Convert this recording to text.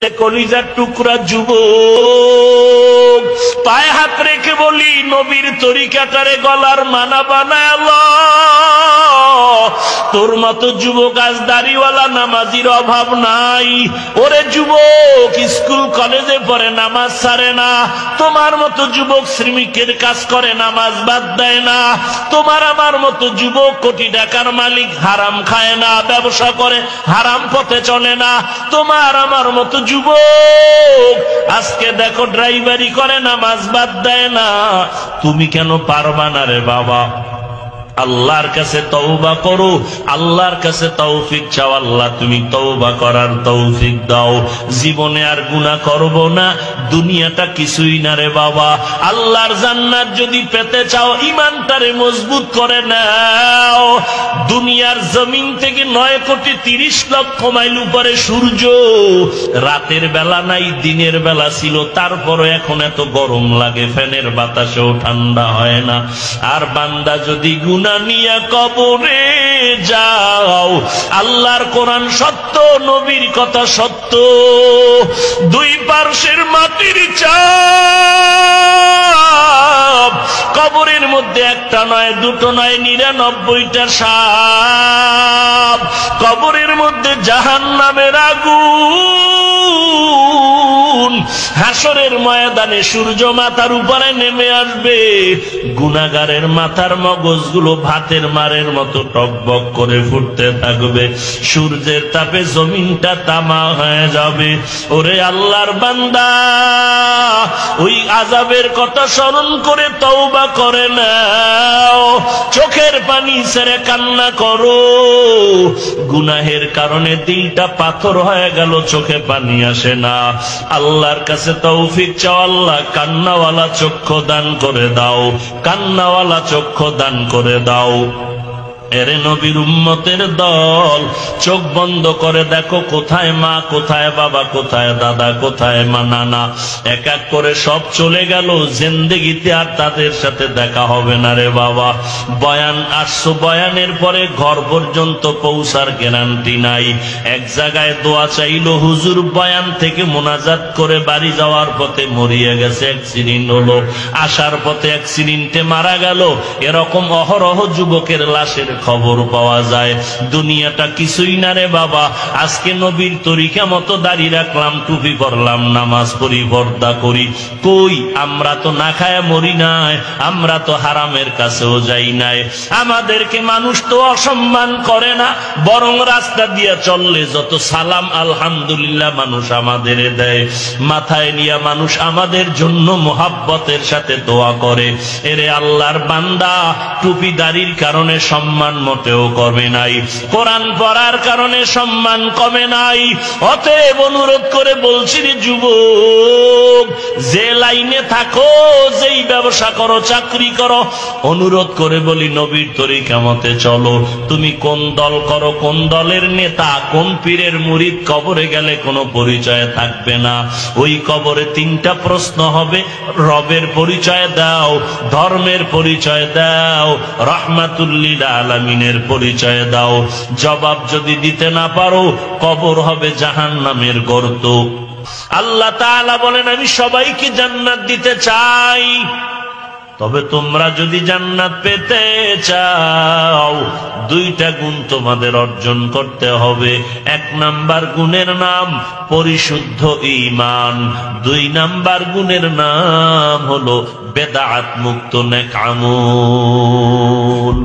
কলিজার টুকরা যুবক, পায়ে হাত রেখে বলি নবীর তরিকাটারে গলার মানা বানায় আল্লাহ। তোর মতো যুবক আজ দাড়িওয়ালা নামাজির অভাব নাই। ওরে যুবক, স্কুল কলেজে পড়ে নামাজ ছাড়ে না। তোমার মতো যুবক শ্রমিকের কাজ করে নামাজ বাদ দেয় না। তোমার আমার মতো যুবক কোটি টাকার মালিক হারাম খায় না, ব্যবসা করে হারাম পথে চলে না। তোমার আমার মতো যুবক আজকে দেখো ড্রাইভারি করে নামাজ বাদ দেয় না। তুমি কেন পারবা না রে বাবা? আল্লাহর কাছে তওবা করো, আল্লাহর কাছে তৌফিক চাও। আল্লাহ তুমি তওবা করার তৌফিক দাও। জীবনে আর গুনাহ করব না, দুনিয়াটা কিছুই না রে বাবা। আল্লাহর জান্নাত যদি পেতে চাও ঈমানটারে মজবুত করে নাও। দুনিয়ার জমিন থেকে 9,30,00,000 মাইল উপরে সূর্য, রাতের বেলা নাই দিনের বেলা ছিল, তারপরও এখন এত গরম লাগে, ফ্যানের বাতাসেও ঠান্ডা হয় না। আর বান্দা যদি গুনাহ নিয়া কবরে যাও, আল্লাহর কোরআন সত্য, নবীর কথা সত্য। দুই পার্শ্বের মাটির চাপ, কবরের মধ্যে একটা নয় দুটো নয় 99টা সাপ। কবরের মধ্যে জাহান্নামের আগুন। হাসরের ময়দানে সূর্য মাথার উপরে নেমে আসবে, গুনাহগারের মাথার মগজগুলো ভাতের মারের মতো টকবক করে ফুটতে থাকবে। সূর্যের তাপে জমিনটা তামা হয়ে যাবে। ওরে আল্লাহর বান্দা, ওই আযাবের কথা স্মরণ করে তওবা করে নাও। চোখের পানি ছেড়ে কান্না করো। গুনাহের কারণে দিলটা পাথর হয়ে গেল, চোখে পানি আসে না। আল্লাহর কাছে তৌফিক চাও, আল্লাহ কান্নাওয়ালা চক্ষু দান করে দাও, কান্নাওয়ালা চক্ষু দান করে দাও। এরে নবীর উম্মতের দল, চোখ বন্ধ করে দেখো কোথায় মা, কোথায় বাবা, কোথায় দাদা, কোথায় মা নানা। এক এক করে সব চলে গেল, জিন্দেগিতে আর তাদের সাথে দেখা হবে না রে বাবা। বয়ান আসছো, বয়ানের পরে ঘর পর্যন্ত পৌঁছার গ্যারান্টি নাই। এক জায়গায় দোয়া চাইলো হুজুর, বয়ান থেকে মোনাজাত করে বাড়ি যাওয়ার পথে মরিয়ে গেছে, অ্যাক্সিডেন্ট হলো। আসার পথে অ্যাক্সিডেন্টে মারা গেল। এরকম অহরহ যুবকের লাশের খবর পাওয়া যায়। দুনিয়াটা কিছুই না রে বাবা। আজকে নবীর তরিকা মতো দাড়ি রাখলাম, টুপি পরলাম, নামাজ পড়ি, পর্দা করি, কই আমরা তো না খায় মরি নাই, আমরা তো হারামের কাছেও যাই নাই। আমাদেরকে মানুষ তো অসম্মান করে না, বরং রাস্তা দিয়ে চললে যত সালাম আলহামদুলিল্লাহ মানুষ আমাদের দেয়, মাথায় নিয়ে মানুষ আমাদের জন্য মোহাব্বতের সাথে দোয়া করে। এরে আল্লাহর বান্দা, টুপি দাড়ির কারণে সম্মান মোটেও কমে নাই, কোরআন পড়ার কারণে সম্মান কমে নাই। অতএব অনুরোধ করে বলছি রে যুবক, যে লাইনে থাকো, যেই ব্যবসা করো, চাকরি করো, অনুরোধ করে বলি নবীর তরিকা মতে চলো। তুমি কোন দল করো, কোন দলের নেতা, কোন পীরের মুরিদ, কবরে গেলে কোনো পরিচয় থাকবে না। ওই কবরে 3টা প্রশ্ন হবে। রবের পরিচয় দাও, ধর্মের পরিচয় দাও, রাহমাতুল লিল আলামিনের পরিচয় দাও। জবাব যদি দিতে না পারো, কবর হবে জাহান্নামের গর্ত। আল্লাহ তাআলা বলেন, আমি সবাইকে জান্নাত দিতে চাই, তবে তোমরা যদি জান্নাত পেতে চাও 2টা গুণ তোমাদের অর্জন করতে হবে। 1 নাম্বার গুণের নাম পরিশুদ্ধ ঈমান, 2 নাম্বার গুণের নাম হলো বেদাত মুক্ত নেক আমল।